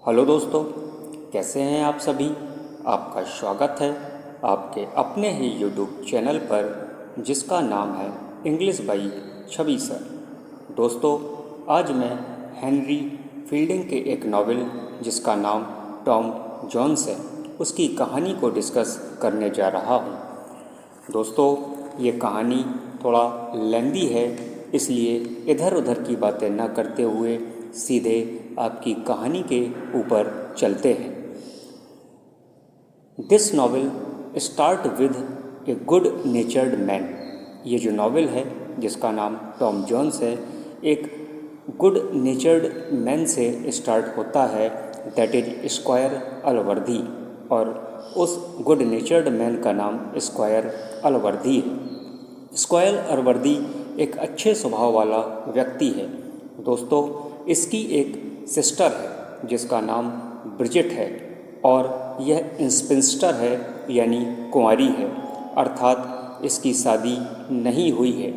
Hello दोस्तों, कैसे हैं आप सभी। आपका स्वागत है आपके अपने ही यूट्यूब चैनल पर जिसका नाम है इंग्लिश बाई छवि सर। दोस्तों, आज मैं हेनरी फील्डिंग के एक नॉवेल जिसका नाम टॉम जोन्स है उसकी कहानी को डिस्कस करने जा रहा हूँ। दोस्तों, ये कहानी थोड़ा लेंदी है, इसलिए इधर उधर की बातें न करते हुए सीधे आपकी कहानी के ऊपर चलते हैं। This novel start with a good नेचर्ड man. ये जो नॉवेल है जिसका नाम टॉम जोन्स है, एक गुड नेचर्ड मैन से स्टार्ट होता है, दैट इज स्क्वायर अलवर्दी। और उस गुड नेचर्ड मैन का नाम स्क्वायर अलवर्दी है। स्क्वायर अलवर्दी एक अच्छे स्वभाव वाला व्यक्ति है। दोस्तों, इसकी एक सिस्टर है जिसका नाम ब्रिजिट है और यह इंस्पिंस्टर है यानी कुंवारी है, अर्थात इसकी शादी नहीं हुई है।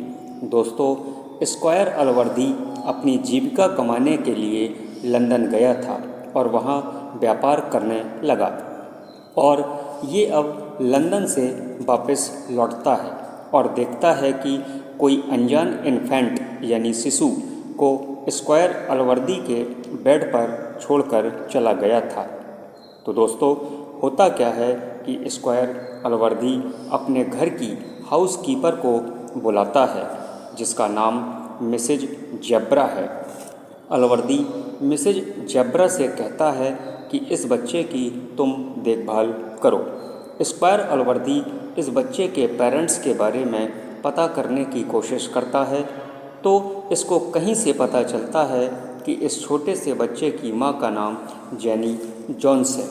दोस्तों, स्क्वायर अलवर्दी अपनी जीविका कमाने के लिए लंदन गया था और वहाँ व्यापार करने लगा और ये अब लंदन से वापस लौटता है और देखता है कि कोई अनजान इन्फेंट यानी शिशु को स्क्वायर अलवर्दी के बेड पर छोड़कर चला गया था। तो दोस्तों, होता क्या है कि स्क्वायर अलवर्दी अपने घर की हाउस कीपर को बुलाता है जिसका नाम मिसेज जेब्रा है। अलवर्दी मिसेज जेब्रा से कहता है कि इस बच्चे की तुम देखभाल करो। स्क्वायर अलवर्दी इस बच्चे के पेरेंट्स के बारे में पता करने की कोशिश करता है तो इसको कहीं से पता चलता है कि इस छोटे से बच्चे की माँ का नाम जेनी जोन्स है।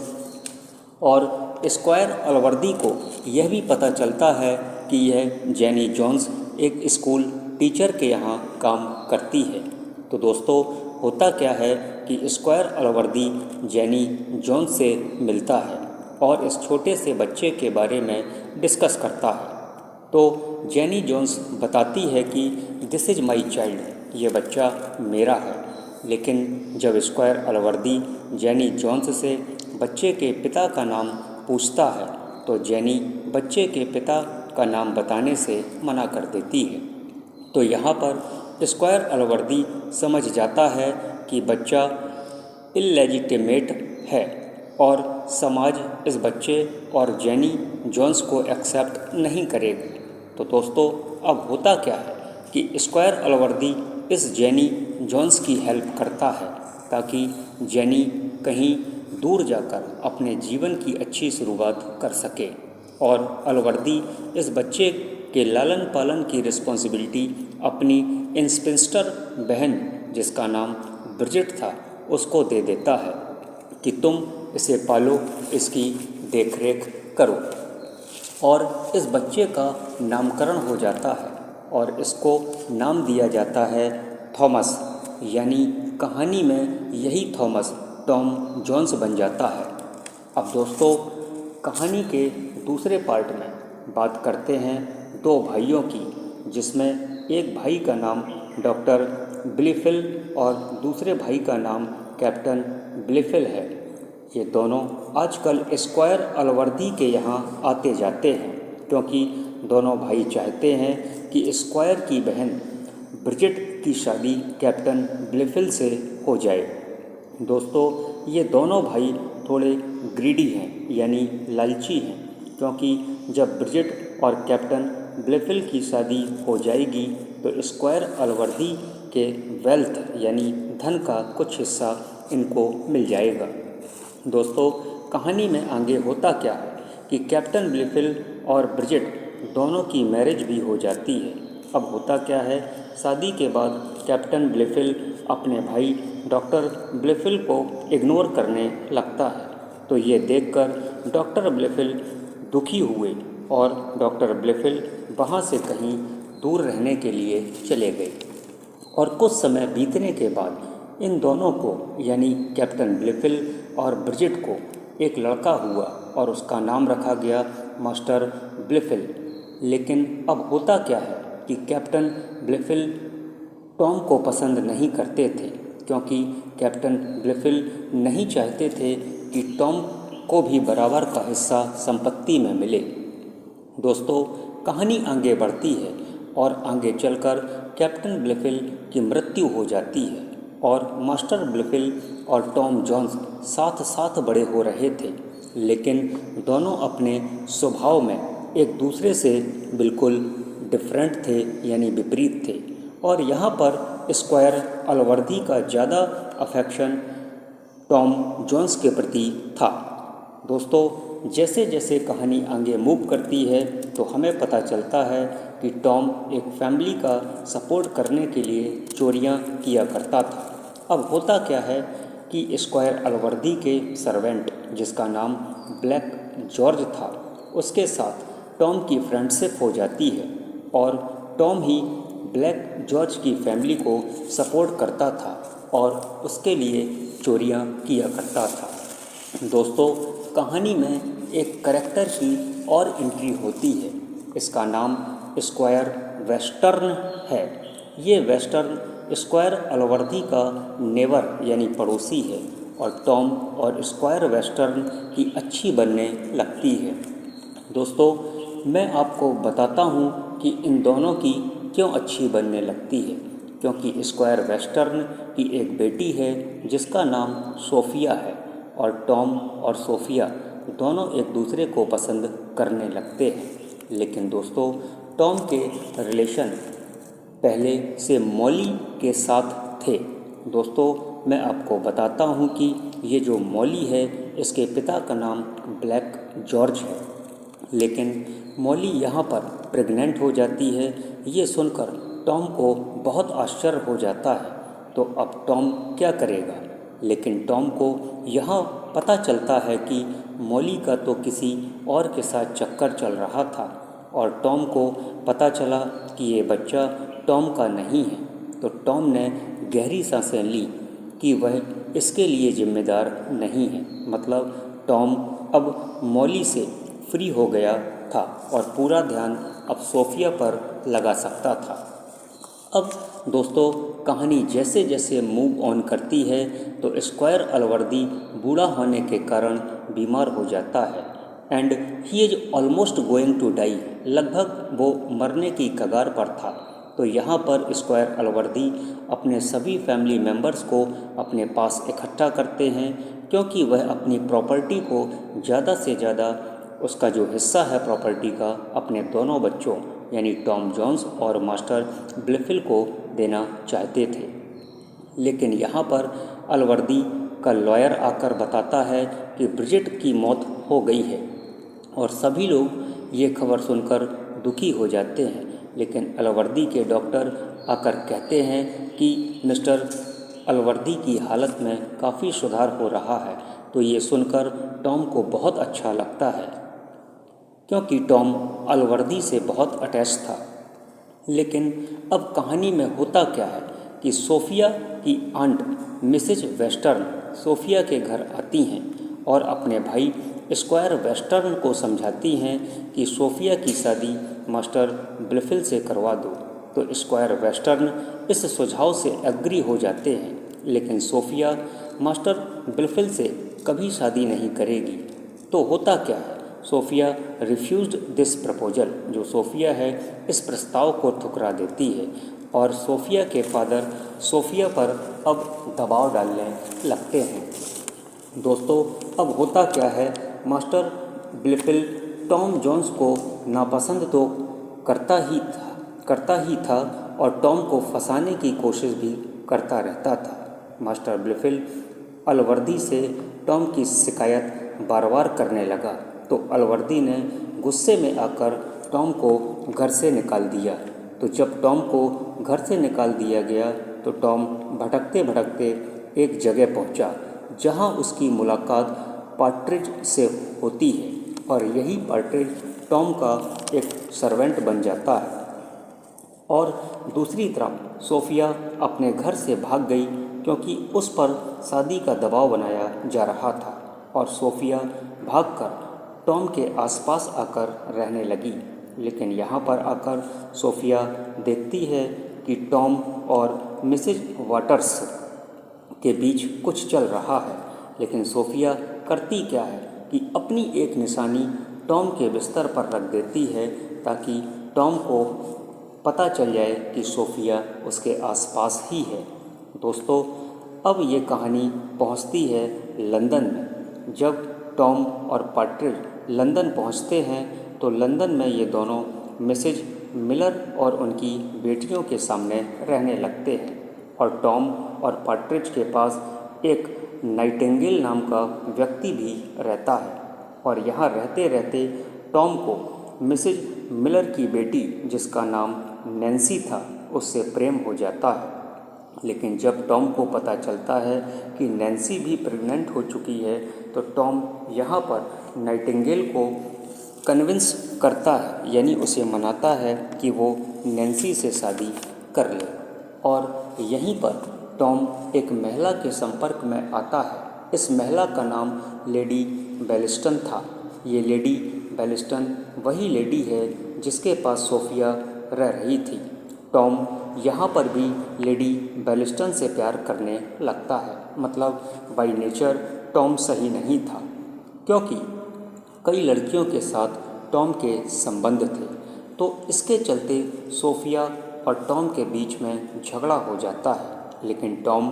और स्क्वायर अलवर्दी को यह भी पता चलता है कि यह जेनी जोन्स एक स्कूल टीचर के यहाँ काम करती है। तो दोस्तों, होता क्या है कि स्क्वायर अलवर्दी जेनी जोन्स से मिलता है और इस छोटे से बच्चे के बारे में डिस्कस करता है। तो जेनी जोन्स बताती है कि दिस इज़ माई चाइल्ड, ये बच्चा मेरा है। लेकिन जब स्क्वायर अलवर्दी जेनी जोन्स से बच्चे के पिता का नाम पूछता है तो जेनी बच्चे के पिता का नाम बताने से मना कर देती है। तो यहाँ पर स्क्वायर अलवर्दी समझ जाता है कि बच्चा इलेजिटिमेट है और समाज इस बच्चे और जेनी जोन्स को एक्सेप्ट नहीं करेगा। तो दोस्तों, अब होता क्या है कि स्क्वायर अलवर्दी इस जेनी जोन्स की हेल्प करता है ताकि जेनी कहीं दूर जाकर अपने जीवन की अच्छी शुरुआत कर सके और अलवर्दी इस बच्चे के लालन पालन की रिस्पॉन्सिबिलिटी अपनी इंस्पिंस्टर बहन जिसका नाम ब्रिजिट था उसको दे देता है कि तुम इसे पालो, इसकी देखरेख करो। और इस बच्चे का नामकरण हो जाता है और इसको नाम दिया जाता है थॉमस, यानी कहानी में यही थॉमस टॉम जोन्स बन जाता है। अब दोस्तों, कहानी के दूसरे पार्ट में बात करते हैं दो भाइयों की, जिसमें एक भाई का नाम डॉक्टर ब्लिफिल और दूसरे भाई का नाम कैप्टन ब्लिफिल है। ये दोनों आजकल स्क्वायर अलवर्दी के यहाँ आते जाते हैं क्योंकि दोनों भाई चाहते हैं कि स्क्वायर की बहन ब्रिजिट की शादी कैप्टन ब्लिफिल से हो जाए। दोस्तों, ये दोनों भाई थोड़े ग्रीडी हैं यानी लालची हैं, क्योंकि जब ब्रिजिट और कैप्टन ब्लिफिल की शादी हो जाएगी तो स्क्वायर अलवर्दी के वेल्थ यानी धन का कुछ हिस्सा इनको मिल जाएगा। दोस्तों, कहानी में आगे होता क्या है कि कैप्टन ब्लिफिल और ब्रिजिट दोनों की मैरिज भी हो जाती है। अब होता क्या है, शादी के बाद कैप्टन ब्लिफिल अपने भाई डॉक्टर ब्लिफिल को इग्नोर करने लगता है। तो ये देखकर डॉक्टर ब्लिफिल दुखी हुए और डॉक्टर ब्लिफिल वहाँ से कहीं दूर रहने के लिए चले गए। और कुछ समय बीतने के बाद इन दोनों को यानी कैप्टन ब्लिफिल और ब्रिजिट को एक लड़का हुआ और उसका नाम रखा गया मास्टर ब्लिफिल। लेकिन अब होता क्या है कि कैप्टन ब्लिफिल टॉम को पसंद नहीं करते थे, क्योंकि कैप्टन ब्लिफिल नहीं चाहते थे कि टॉम को भी बराबर का हिस्सा संपत्ति में मिले। दोस्तों, कहानी आगे बढ़ती है और आगे चलकर कैप्टन ब्लिफिल की मृत्यु हो जाती है और मास्टर ब्लिफिल और टॉम जोन्स साथ साथ बड़े हो रहे थे, लेकिन दोनों अपने स्वभाव में एक दूसरे से बिल्कुल डिफरेंट थे, यानी विपरीत थे। और यहाँ पर स्क्वायर अलवर्दी का ज़्यादा अफेक्शन टॉम जोन्स के प्रति था। दोस्तों, जैसे जैसे कहानी आगे मूव करती है तो हमें पता चलता है कि टॉम एक फैमिली का सपोर्ट करने के लिए चोरियां किया करता था। अब होता क्या है कि स्क्वायर अलवर्दी के सर्वेंट, जिसका नाम ब्लैक जॉर्ज था, उसके साथ टॉम की फ्रेंडशिप हो जाती है और टॉम ही ब्लैक जॉर्ज की फैमिली को सपोर्ट करता था और उसके लिए चोरियां किया करता था। दोस्तों, कहानी में एक करेक्टर की और एंट्री होती है। इसका नाम स्क्वायर वेस्टर्न है। ये वेस्टर्न स्क्वायर अलवर्दी का नेबर यानी पड़ोसी है और टॉम और स्क्वायर वेस्टर्न की अच्छी बनने लगती है। दोस्तों, मैं आपको बताता हूँ कि इन दोनों की क्यों अच्छी बनने लगती है, क्योंकि स्क्वायर वेस्टर्न की एक बेटी है जिसका नाम सोफिया है और टॉम और सोफिया दोनों एक दूसरे को पसंद करने लगते हैं। लेकिन दोस्तों, टॉम के रिलेशन पहले से मॉली के साथ थे। दोस्तों, मैं आपको बताता हूँ कि ये जो मॉली है, इसके पिता का नाम ब्लैक जॉर्ज है, लेकिन मॉली यहाँ पर प्रेग्नेंट हो जाती है। ये सुनकर टॉम को बहुत आश्चर्य हो जाता है। तो अब टॉम क्या करेगा? लेकिन टॉम को यहाँ पता चलता है कि मॉली का तो किसी और के साथ चक्कर चल रहा था और टॉम को पता चला कि ये बच्चा टॉम का नहीं है। तो टॉम ने गहरी सांसें ली कि वह इसके लिए जिम्मेदार नहीं है। मतलब टॉम अब मॉली से फ्री हो गया था और पूरा ध्यान अब सोफिया पर लगा सकता था। अब दोस्तों, कहानी जैसे जैसे मूव ऑन करती है तो स्क्वायर अलवर्दी बूढ़ा होने के कारण बीमार हो जाता है and he is almost going to die. लगभग वो मरने की कगार पर था। तो यहाँ पर स्क्वायर अलवर्दी अपने सभी फैमिली मेम्बर्स को अपने पास इकट्ठा करते हैं, क्योंकि वह अपनी प्रॉपर्टी को ज़्यादा से ज़्यादा, उसका जो हिस्सा है प्रॉपर्टी का, अपने दोनों बच्चों यानी टॉम जोन्स और मास्टर ब्लिफिल को देना चाहते थे। लेकिन यहाँ पर अलवर्दी का लॉयर आकर बताता है कि ब्रिजिट की मौत हो गई है और सभी लोग ये खबर सुनकर दुखी हो जाते हैं। लेकिन अलवर्दी के डॉक्टर आकर कहते हैं कि मिस्टर अलवर्दी की हालत में काफ़ी सुधार हो रहा है। तो ये सुनकर टॉम को बहुत अच्छा लगता है, क्योंकि टॉम अलवर्दी से बहुत अटैच था। लेकिन अब कहानी में होता क्या है कि सोफिया की आंट मिसेज वेस्टर्न सोफिया के घर आती हैं और अपने भाई स्क्वायर वेस्टर्न को समझाती हैं कि सोफिया की शादी मास्टर ब्लिफिल से करवा दो। तो स्क्वायर वेस्टर्न इस सुझाव से एग्री हो जाते हैं, लेकिन सोफिया मास्टर ब्लिफिल से कभी शादी नहीं करेगी। तो होता क्या है, सोफिया रिफ्यूज्ड दिस प्रपोजल। जो सोफिया है इस प्रस्ताव को ठुकरा देती है और सोफिया के फादर सोफिया पर अब दबाव डालने लगते हैं। दोस्तों, अब होता क्या है, मास्टर ब्लिफिल टॉम जोन्स को नापसंद तो करता ही था और टॉम को फंसाने की कोशिश भी करता रहता था। मास्टर ब्लिफिल अलवर्दी से टॉम की शिकायत बार बार करने लगा। तो अलवर्दी ने गुस्से में आकर टॉम को घर से निकाल दिया। तो जब टॉम को घर से निकाल दिया गया तो टॉम भटकते भटकते एक जगह पहुंचा, जहां उसकी मुलाकात पार्ट्रिज से होती है और यही पार्ट्रिज टॉम का एक सर्वेंट बन जाता है। और दूसरी तरफ सोफिया अपने घर से भाग गई, क्योंकि उस पर शादी का दबाव बनाया जा रहा था और सोफिया भागकर टॉम के आसपास आकर रहने लगी। लेकिन यहाँ पर आकर सोफिया देखती है कि टॉम और मिसेज वाटर्स के बीच कुछ चल रहा है। लेकिन सोफिया करती क्या है कि अपनी एक निशानी टॉम के बिस्तर पर रख देती है ताकि टॉम को पता चल जाए कि सोफिया उसके आसपास ही है। दोस्तों, अब ये कहानी पहुंचती है लंदन में। जब टॉम और पार्ट्रिज लंदन पहुंचते हैं तो लंदन में ये दोनों मिसेज मिलर और उनकी बेटियों के सामने रहने लगते हैं और टॉम और पार्ट्रिज के पास एक नाइटिंगेल नाम का व्यक्ति भी रहता है और यहाँ रहते रहते टॉम को मिसेज मिलर की बेटी, जिसका नाम नैन्सी था, उससे प्रेम हो जाता है। लेकिन जब टॉम को पता चलता है कि नैन्सी भी प्रेग्नेंट हो चुकी है तो टॉम यहाँ पर नाइटिंगेल को कन्विंस करता है, यानी उसे मनाता है कि वो नैन्सी से शादी कर ले। और यहीं पर टॉम एक महिला के संपर्क में आता है। इस महिला का नाम लेडी बेलिस्टन था। ये लेडी बेलिस्टन वही लेडी है जिसके पास सोफिया रह रही थी। टॉम यहाँ पर भी लेडी बेलिस्टन से प्यार करने लगता है। मतलब बाई नेचर टॉम सही नहीं था, क्योंकि कई लड़कियों के साथ टॉम के संबंध थे। तो इसके चलते सोफिया और टॉम के बीच में झगड़ा हो जाता है। लेकिन टॉम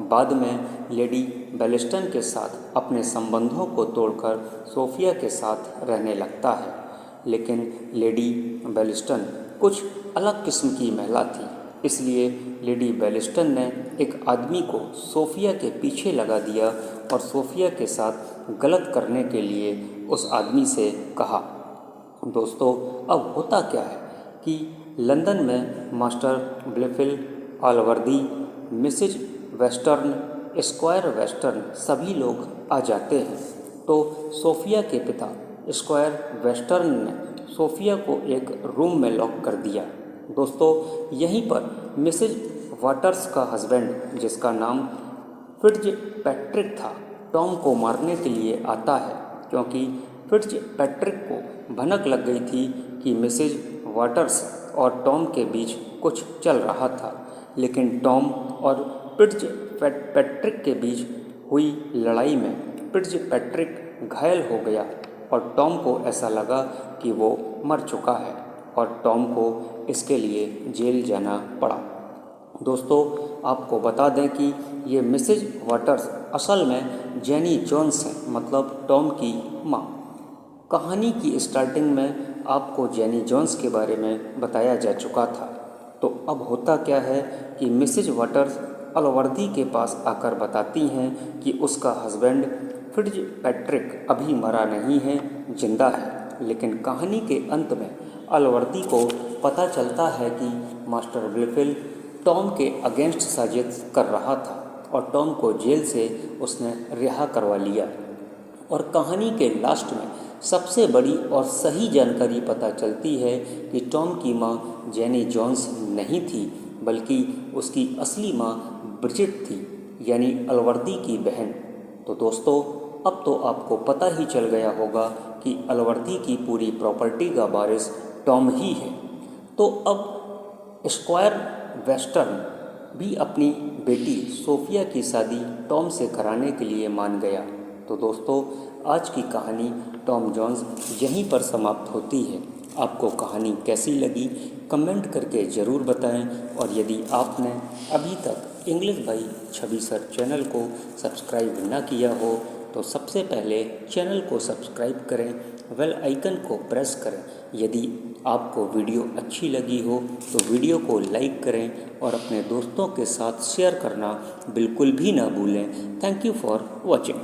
बाद में लेडी बेलिस्टन के साथ अपने संबंधों को तोड़कर सोफिया के साथ रहने लगता है। लेकिन लेडी बेलिस्टन कुछ अलग किस्म की महिला थी, इसलिए लेडी बेलिस्टन ने एक आदमी को सोफिया के पीछे लगा दिया और सोफिया के साथ गलत करने के लिए उस आदमी से कहा। दोस्तों, अब होता क्या है कि लंदन में master Blifil, Allworthy, Mrs Western, Squire Western सभी लोग आ जाते हैं। तो सोफिया के पिता स्क्वायर वेस्टर्न ने सोफिया को एक रूम में लॉक कर दिया। दोस्तों, यहीं पर मिसेज वाटर्स का हस्बैंड, जिसका नाम फिट्जपैट्रिक था, टॉम को मारने के लिए आता है, क्योंकि फिट्जपैट्रिक को भनक लग गई थी कि मिसेज वाटर्स और टॉम के बीच कुछ चल रहा था। लेकिन टॉम और फिट्जपैट्रिक के बीच हुई लड़ाई में फिट्जपैट्रिक घायल हो गया और टॉम को ऐसा लगा कि वो मर चुका है और टॉम को इसके लिए जेल जाना पड़ा। दोस्तों, आपको बता दें कि ये मिसेज वाटर्स असल में जेनी जोन्स हैं, मतलब टॉम की माँ। कहानी की स्टार्टिंग में आपको जेनी जोन्स के बारे में बताया जा चुका था। तो अब होता क्या है कि मिसेज वाटर्स अलवर्दी के पास आकर बताती हैं कि उसका हस्बैंड फिट्जपैट्रिक अभी मरा नहीं है, जिंदा है। लेकिन कहानी के अंत में अलवर्दी को पता चलता है कि मास्टर ब्लिफिल टॉम के अगेंस्ट साजिश कर रहा था और टॉम को जेल से उसने रिहा करवा लिया। और कहानी के लास्ट में सबसे बड़ी और सही जानकारी पता चलती है कि टॉम की माँ जेनी जोन्स नहीं थी, बल्कि उसकी असली माँ ब्रिजिट थी, यानी अलवर्दी की बहन। तो दोस्तों, अब तो आपको पता ही चल गया होगा कि अलवर्दी की पूरी प्रॉपर्टी का वारिस टॉम ही है। तो अब स्क्वायर वेस्टर्न भी अपनी बेटी सोफिया की शादी टॉम से कराने के लिए मान गया। तो दोस्तों, आज की कहानी टॉम जोन्स यहीं पर समाप्त होती है। आपको कहानी कैसी लगी कमेंट करके ज़रूर बताएं और यदि आपने अभी तक English by Chhavi sir channel को सब्सक्राइब ना किया हो तो सबसे पहले चैनल को सब्सक्राइब करें, बेल आइकन को प्रेस करें। यदि आपको वीडियो अच्छी लगी हो तो वीडियो को लाइक करें और अपने दोस्तों के साथ शेयर करना बिल्कुल भी ना भूलें। Thank you for watching.